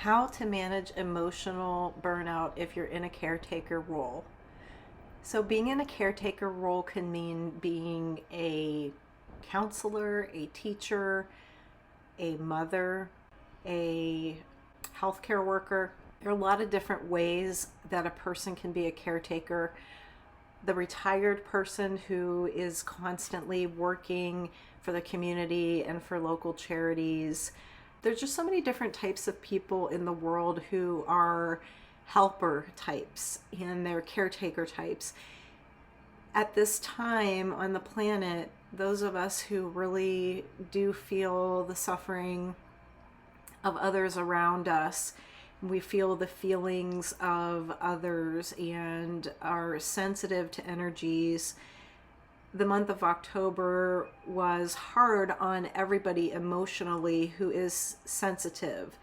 How to manage emotional burnout if you're in a caretaker role. So, being in a caretaker role can mean being a counselor, a teacher, a mother, a healthcare worker. There are a lot of different ways that a person can be a caretaker. The retired person who is constantly working for the community and for local charities. There's just so many different types of people in the world who are helper types and they're caretaker types. At this time on the planet, those of us who really do feel the suffering of others around us, we feel the feelings of others and are sensitive to energies. The month of October was hard on everybody emotionally who is sensitive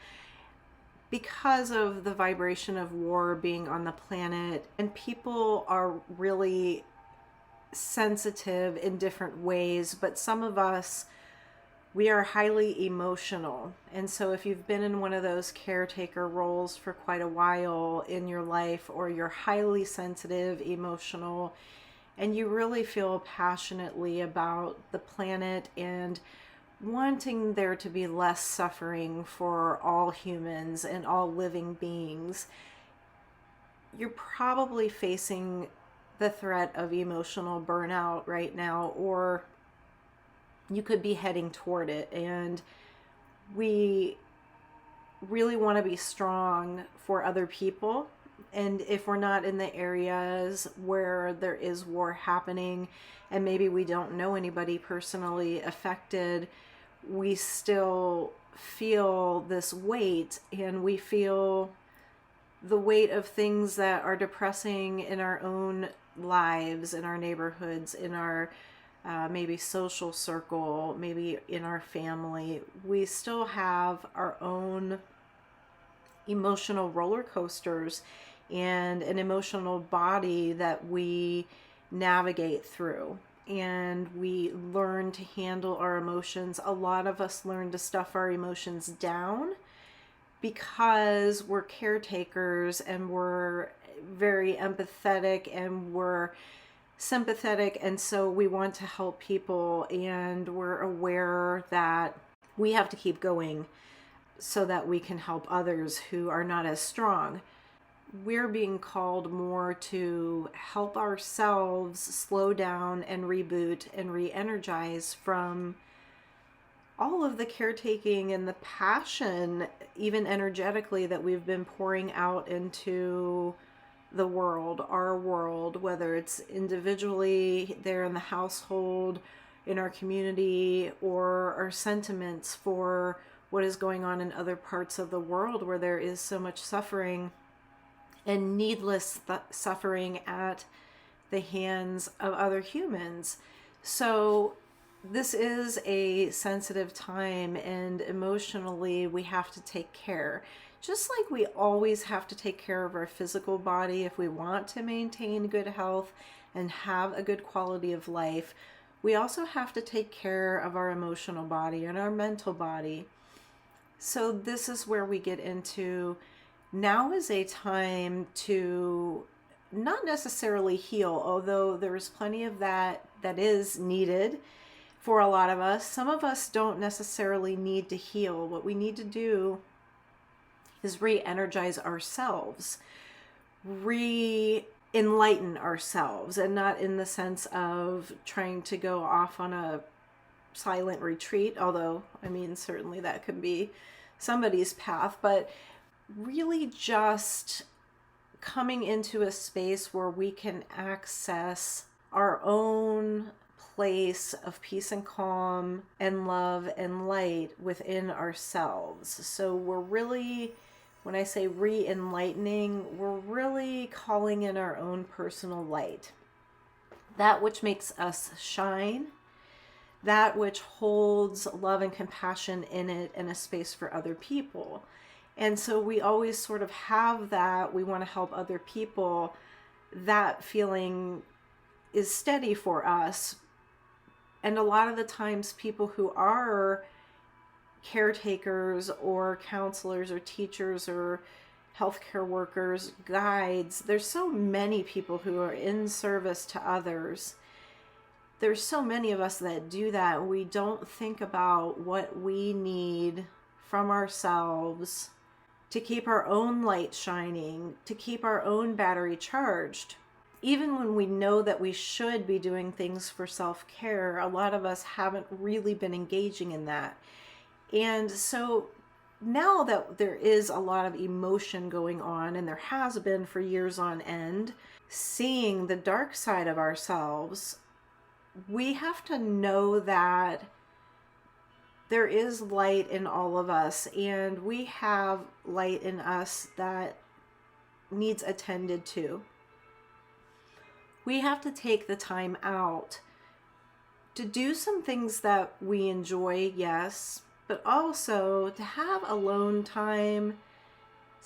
because of the vibration of war being on the planet, and people are really sensitive in different ways, but some of us, we are highly emotional. And so if you've been in one of those caretaker roles for quite a while in your life, or you're highly sensitive, emotional, and you really feel passionately about the planet and wanting there to be less suffering for all humans and all living beings, you're probably facing the threat of emotional burnout right now, or you could be heading toward it. And we really want to be strong for other people. And if we're not in the areas where there is war happening, and maybe we don't know anybody personally affected, we still feel this weight, and we feel the weight of things that are depressing in our own lives, in our neighborhoods, in our maybe social circle, maybe in our family. We still have our own emotional roller coasters and an emotional body that we navigate through. And we learn to handle our emotions. A lot of us learn to stuff our emotions down because we're caretakers and we're very empathetic and we're sympathetic, and so we want to help people, and we're aware that we have to keep going so that we can help others who are not as strong. We're being called more to help ourselves slow down and reboot and re-energize from all of the caretaking and the passion, even energetically, that we've been pouring out into the world, our world, whether it's individually there in the household, in our community, or our sentiments for what is going on in other parts of the world where there is so much suffering and needless suffering at the hands of other humans. So this is a sensitive time, and emotionally we have to take care. Just like we always have to take care of our physical body if we want to maintain good health and have a good quality of life, we also have to take care of our emotional body and our mental body. So this is where we get into, now is a time to not necessarily heal, although there's plenty of that is needed for a lot of us. Some of us don't necessarily need to heal. What we need to do is re-energize ourselves, re-enlighten ourselves, and not in the sense of trying to go off on a silent retreat, although, I mean, certainly that could be somebody's path, but really just coming into a space where we can access our own place of peace and calm and love and light within ourselves. So we're really, when I say re-enlightening, we're really calling in our own personal light. That which makes us shine, that which holds love and compassion in it and a space for other people. And so we always sort of have that, we want to help other people. That feeling is steady for us. And a lot of the times people who are caretakers or counselors or teachers or healthcare workers, guides. There's so many people who are in service to others. There's so many of us that do that. We don't think about what we need from ourselves to keep our own light shining, to keep our own battery charged. Even when we know that we should be doing things for self-care, a lot of us haven't really been engaging in that. And so now that there is a lot of emotion going on, and there has been for years on end, seeing the dark side of ourselves, we have to know that there is light in all of us, and we have light in us that needs attended to. We have to take the time out to do some things that we enjoy, yes, but also to have alone time,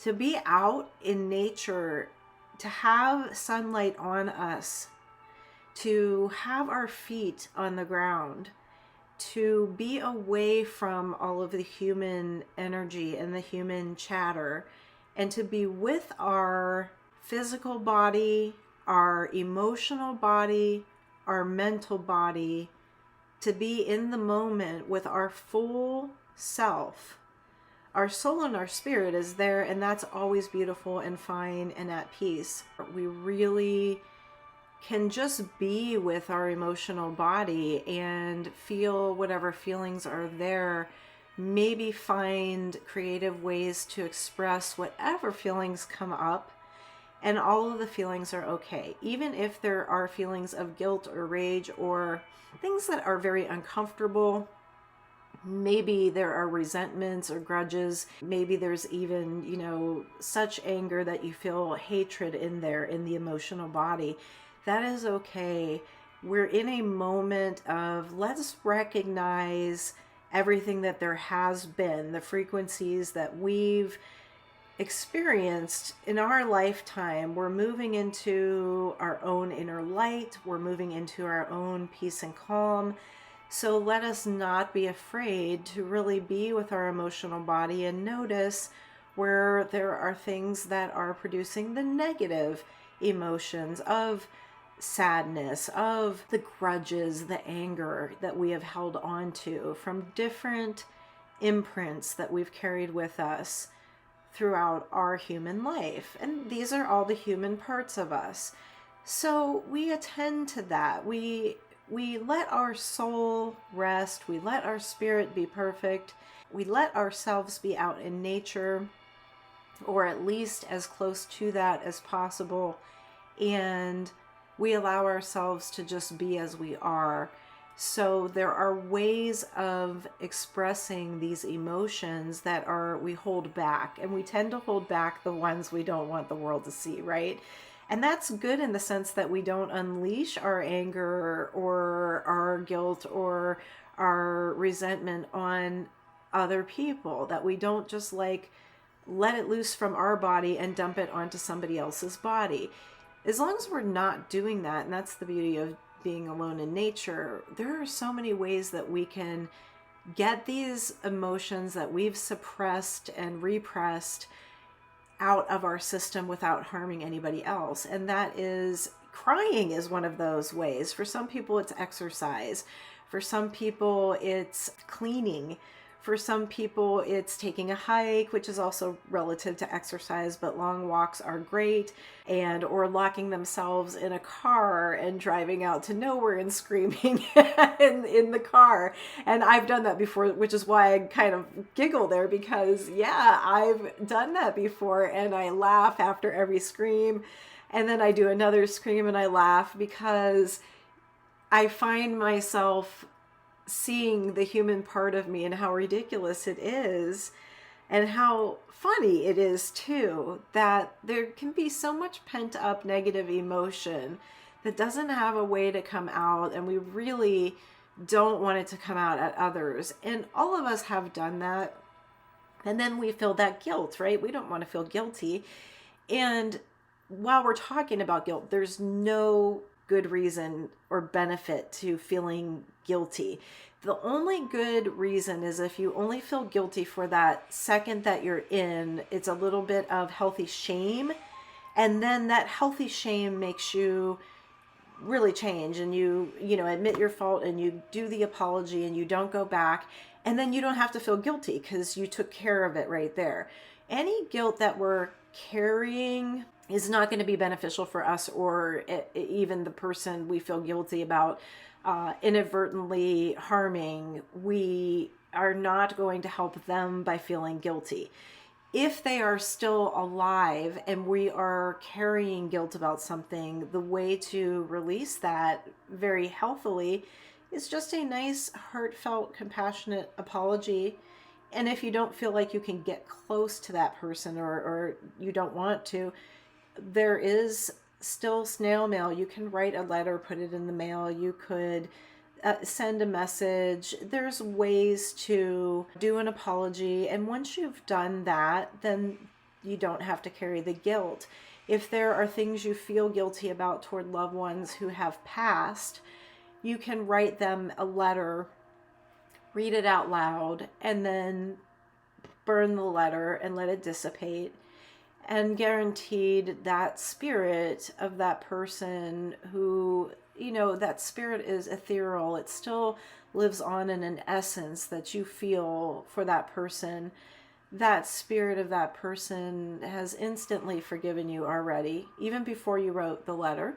to be out in nature, to have sunlight on us, to have our feet on the ground, to be away from all of the human energy and the human chatter, and to be with our physical body, our emotional body, our mental body, to be in the moment with our full self. Our soul and our spirit is there, and that's always beautiful and fine and at peace. We really can just be with our emotional body and feel whatever feelings are there. Maybe find creative ways to express whatever feelings come up, and all of the feelings are okay. Even if there are feelings of guilt or rage or things that are very uncomfortable, maybe there are resentments or grudges, maybe there's even, such anger that you feel hatred in there in the emotional body. That is okay. We're in a moment of, let's recognize everything that there has been, the frequencies that we've experienced in our lifetime. We're moving into our own inner light. We're moving into our own peace and calm. So let us not be afraid to really be with our emotional body and notice where there are things that are producing the negative emotions of sadness, of the grudges, the anger that we have held on to from different imprints that we've carried with us throughout our human life. And these are all the human parts of us. So we attend to that. We let our soul rest. We let our spirit be perfect. We let ourselves be out in nature, or at least as close to that as possible. And we allow ourselves to just be as we are. So there are ways of expressing these emotions that we hold back, and we tend to hold back the ones we don't want the world to see, right? And that's good in the sense that we don't unleash our anger or our guilt or our resentment on other people, that we don't just let it loose from our body and dump it onto somebody else's body. As long as we're not doing that, and that's the beauty of being alone in nature, there are so many ways that we can get these emotions that we've suppressed and repressed out of our system without harming anybody else. And that is, crying is one of those ways. For some people, it's exercise. For some people, it's cleaning. For some people, it's taking a hike, which is also relative to exercise, but long walks are great. Or locking themselves in a car and driving out to nowhere and screaming in the car. And I've done that before, which is why I kind of giggle there, because yeah, I've done that before, and I laugh after every scream. And then I do another scream and I laugh, because I find myself seeing the human part of me and how ridiculous it is, and how funny it is too, that there can be so much pent up negative emotion that doesn't have a way to come out, and we really don't want it to come out at others. And all of us have done that. And then we feel that guilt, right? We don't want to feel guilty. And while we're talking about guilt, there's no good reason or benefit to feeling guilty. The only good reason is if you only feel guilty for that second that you're in, it's a little bit of healthy shame. And then that healthy shame makes you really change, and you know, admit your fault, and you do the apology, and you don't go back, and then you don't have to feel guilty because you took care of it right there. Any guilt that we're carrying is not going to be beneficial for us, or even the person we feel guilty about inadvertently harming. We are not going to help them by feeling guilty. If they are still alive and we are carrying guilt about something, the way to release that very healthily is just a nice, heartfelt, compassionate apology. And if you don't feel like you can get close to that person, or you don't want to, there is still snail mail. You can write a letter, put it in the mail. You could send a message. There's ways to do an apology. And once you've done that, then you don't have to carry the guilt. If there are things you feel guilty about toward loved ones who have passed, you can write them a letter, read it out loud, and then burn the letter and let it dissipate. And guaranteed that spirit of that person who, you know, that spirit is ethereal. It still lives on in an essence that you feel for that person. That spirit of that person has instantly forgiven you already, even before you wrote the letter.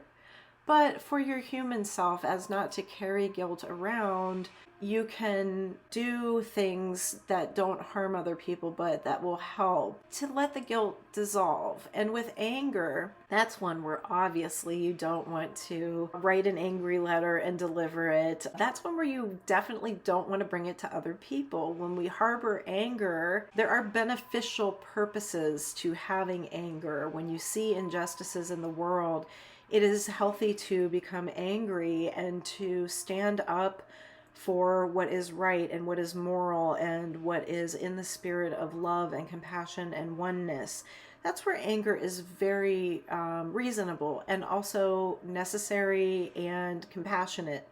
But for your human self, as not to carry guilt around, you can do things that don't harm other people, but that will help to let the guilt dissolve. And with anger, that's one where obviously you don't want to write an angry letter and deliver it. That's one where you definitely don't want to bring it to other people. When we harbor anger, there are beneficial purposes to having anger. When you see injustices in the world, it is healthy to become angry and to stand up for what is right and what is moral and what is in the spirit of love and compassion and oneness. That's where anger is very reasonable and also necessary and compassionate.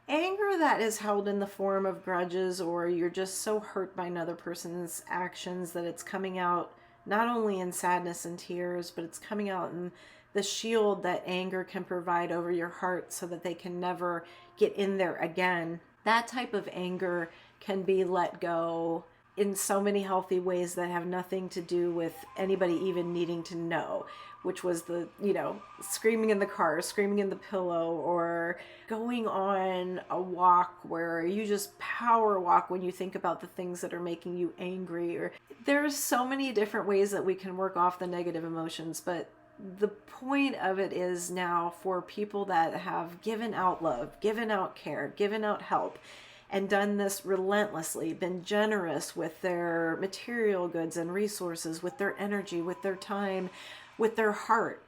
Anger that is held in the form of grudges, or you're just so hurt by another person's actions that it's coming out not only in sadness and tears, but it's coming out in the shield that anger can provide over your heart so that they can never get in there again. That type of anger can be let go in so many healthy ways that have nothing to do with anybody even needing to know, which was the, you know, screaming in the car, screaming in the pillow, or going on a walk where you just power walk when you think about the things that are making you angry. Or there's so many different ways that we can work off the negative emotions, but the point of it is now for people that have given out love, given out care, given out help, and done this relentlessly, been generous with their material goods and resources, with their energy, with their time, with their heart.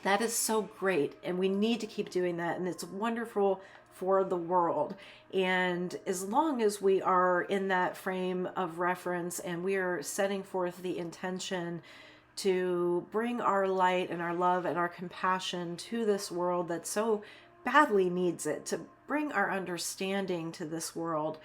That is so great, and we need to keep doing that, and it's wonderful for the world. And as long as we are in that frame of reference and we are setting forth the intention to bring our light and our love and our compassion to this world that so badly needs it, to bring our understanding to this world,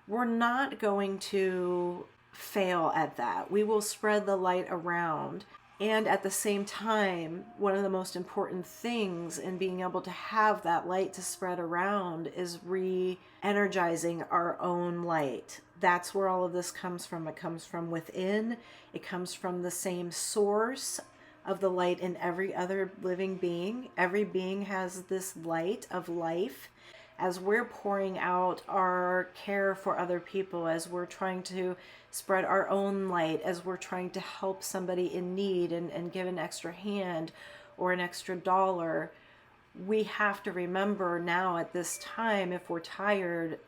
we're not going to fail at that. We will spread the light around. And at the same time, one of the most important things in being able to have that light to spread around is re-energizing our own light. That's where all of this comes from. It comes from within. It comes from the same source of the light in every other living being. Every being has this light of life. As we're pouring out our care for other people, as we're trying to spread our own light, as we're trying to help somebody in need and give an extra hand or an extra dollar, we have to remember now at this time, if we're tired,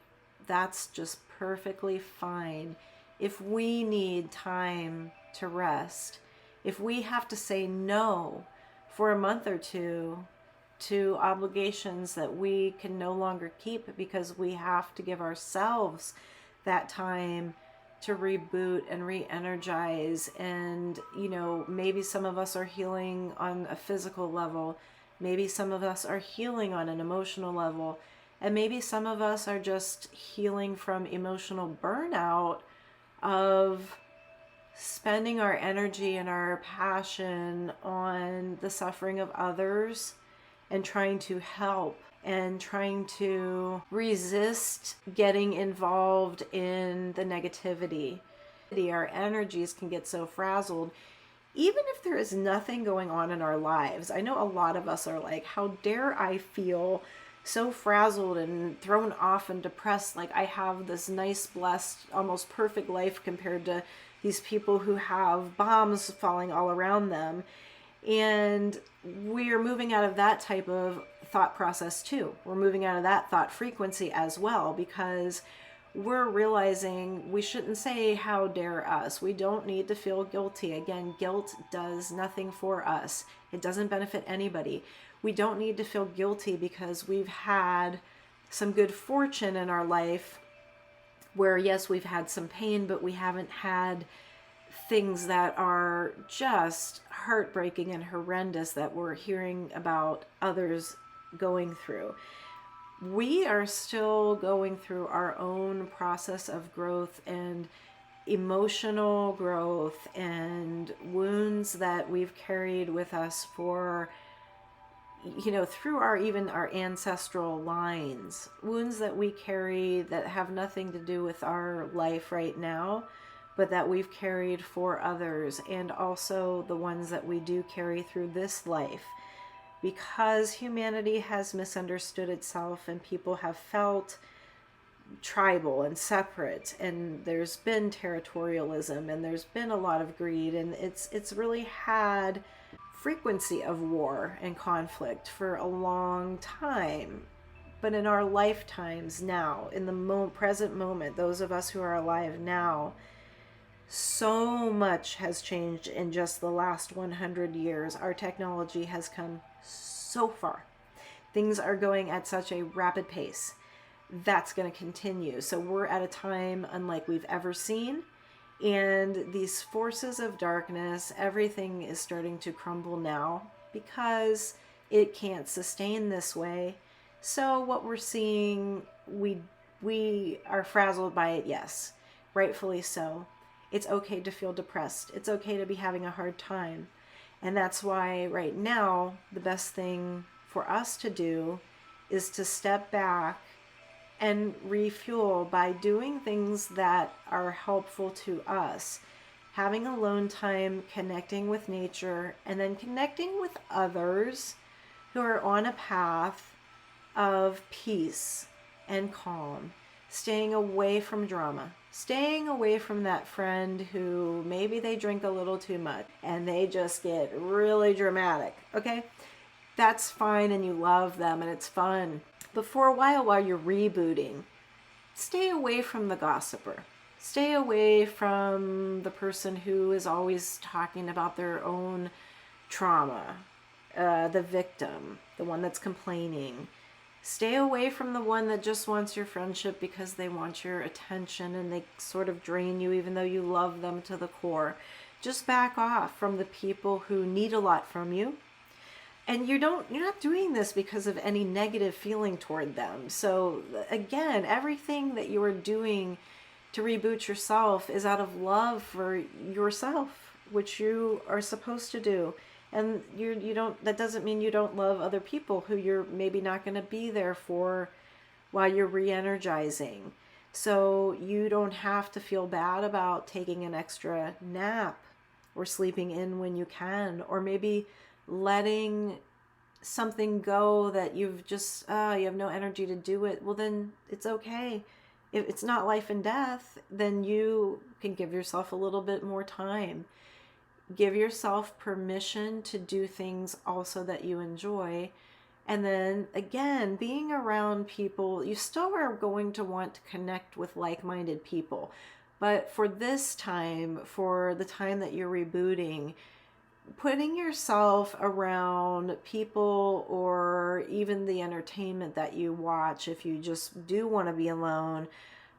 that's just perfectly fine. If we need time to rest, if we have to say no for a month or two to obligations that we can no longer keep because we have to give ourselves that time to reboot and re-energize. And, you know, maybe some of us are healing on a physical level. Maybe some of us are healing on an emotional level. And maybe some of us are just healing from emotional burnout of spending our energy and our passion on the suffering of others and trying to help and trying to resist getting involved in the negativity. Our energies can get so frazzled. Even if there is nothing going on in our lives, I know a lot of us are like, how dare I feel so frazzled and thrown off and depressed, like I have this nice, blessed, almost perfect life compared to these people who have bombs falling all around them. And we're moving out of that type of thought process too. We're moving out of that thought frequency as well, because we're realizing we shouldn't say, how dare us. We don't need to feel guilty. Again, guilt does nothing for us. It doesn't benefit anybody. We don't need to feel guilty because we've had some good fortune in our life where, yes, we've had some pain, but we haven't had things that are just heartbreaking and horrendous that we're hearing about others going through. We are still going through our own process of growth and emotional growth and wounds that we've carried with us for, through our ancestral lines, wounds that we carry that have nothing to do with our life right now, but that we've carried for others, and also the ones that we do carry through this life. Because humanity has misunderstood itself and people have felt tribal and separate, and there's been territorialism and there's been a lot of greed, and it's really had frequency of war and conflict for a long time. But in our lifetimes now, in the present moment, those of us who are alive now, so much has changed in just the last 100 years. Our technology has come so far. Things are going at such a rapid pace. That's going to continue. So we're at a time unlike we've ever seen. And these forces of darkness, everything is starting to crumble now because it can't sustain this way. So what we're seeing, we are frazzled by it, yes, rightfully so. It's okay to feel depressed. It's okay to be having a hard time. And that's why right now, the best thing for us to do is to step back and refuel by doing things that are helpful to us. Having alone time, connecting with nature, and then connecting with others who are on a path of peace and calm. Staying away from drama. Staying away from that friend who maybe they drink a little too much and they just get really dramatic, okay? That's fine and you love them and it's fun. But for a while you're rebooting, stay away from the gossiper. Stay away from the person who is always talking about their own trauma, the victim, the one that's complaining. Stay away from the one that just wants your friendship because they want your attention and they sort of drain you even though you love them to the core. Just back off from the people who need a lot from you. And you're not doing this because of any negative feeling toward them. So again, everything that you are doing to reboot yourself is out of love for yourself, which you are supposed to do. And that doesn't mean you don't love other people who you're maybe not going to be there for while you're re-energizing. So you don't have to feel bad about taking an extra nap or sleeping in when you can, or maybe letting something go that you've just, you have no energy to do it. Well, then it's okay. If it's not life and death, then you can give yourself a little bit more time. Give yourself permission to do things also that you enjoy. And then again, being around people, you still are going to want to connect with like-minded people. But for this time, for the time that you're rebooting, putting yourself around people or even the entertainment that you watch, if you just do want to be alone,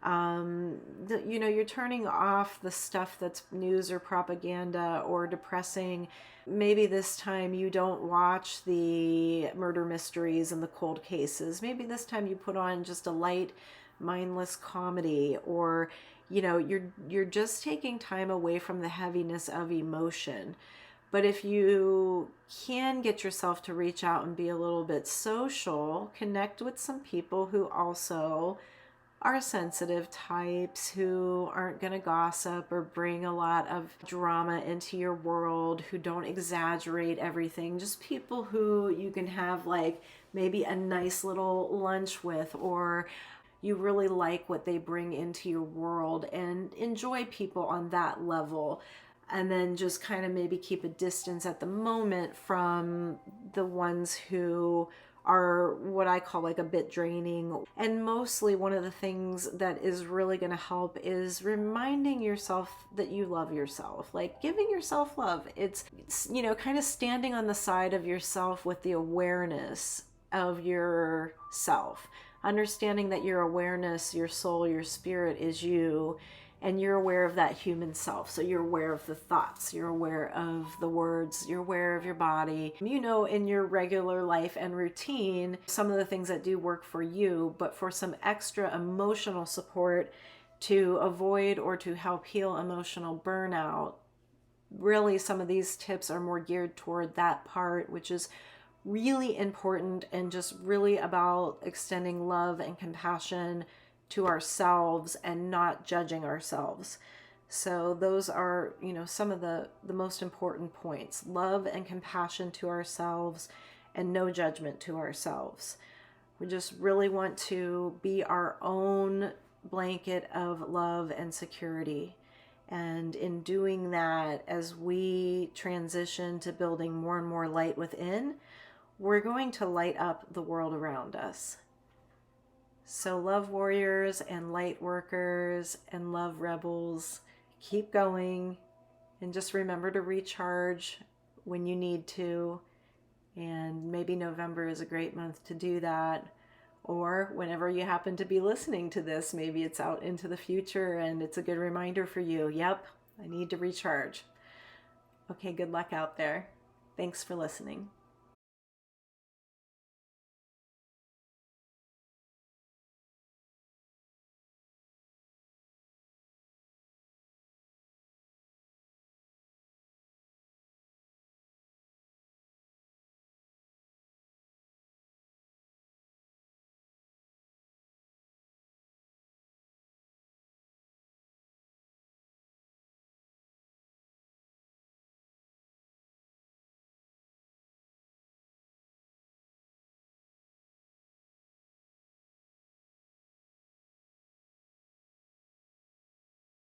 You're turning off the stuff that's news or propaganda or depressing. Maybe this time you don't watch the murder mysteries and the cold cases. Maybe this time you put on just a light, mindless comedy, or you're just taking time away from the heaviness of emotion. But if you can get yourself to reach out and be a little bit social, connect with some people who also are sensitive types, who aren't going to gossip or bring a lot of drama into your world, who don't exaggerate everything. Just people who you can have like maybe a nice little lunch with, or you really like what they bring into your world and enjoy people on that level. And then just kind of maybe keep a distance at the moment from the ones who are what I call like a bit draining. And mostly one of the things that is really going to help is reminding yourself that you love yourself, like giving yourself love. It's kind of standing on the side of yourself with the awareness of yourself, understanding that your awareness, your soul, your spirit is you, and you're aware of that human self. So you're aware of the thoughts, you're aware of the words, you're aware of your body. In your regular life and routine, some of the things that do work for you, but for some extra emotional support to avoid or to help heal emotional burnout, really some of these tips are more geared toward that part, which is really important and just really about extending love and compassion to ourselves and not judging ourselves. So those are, some of the most important points: love and compassion to ourselves and no judgment to ourselves. We just really want to be our own blanket of love and security. And in doing that, as we transition to building more and more light within, we're going to light up the world around us. So love warriors and light workers and love rebels, keep going, and just remember to recharge when you need to. And maybe November is a great month to do that. Or whenever you happen to be listening to this, maybe it's out into the future and it's a good reminder for you. Yep, I need to recharge. Okay, good luck out there. Thanks for listening.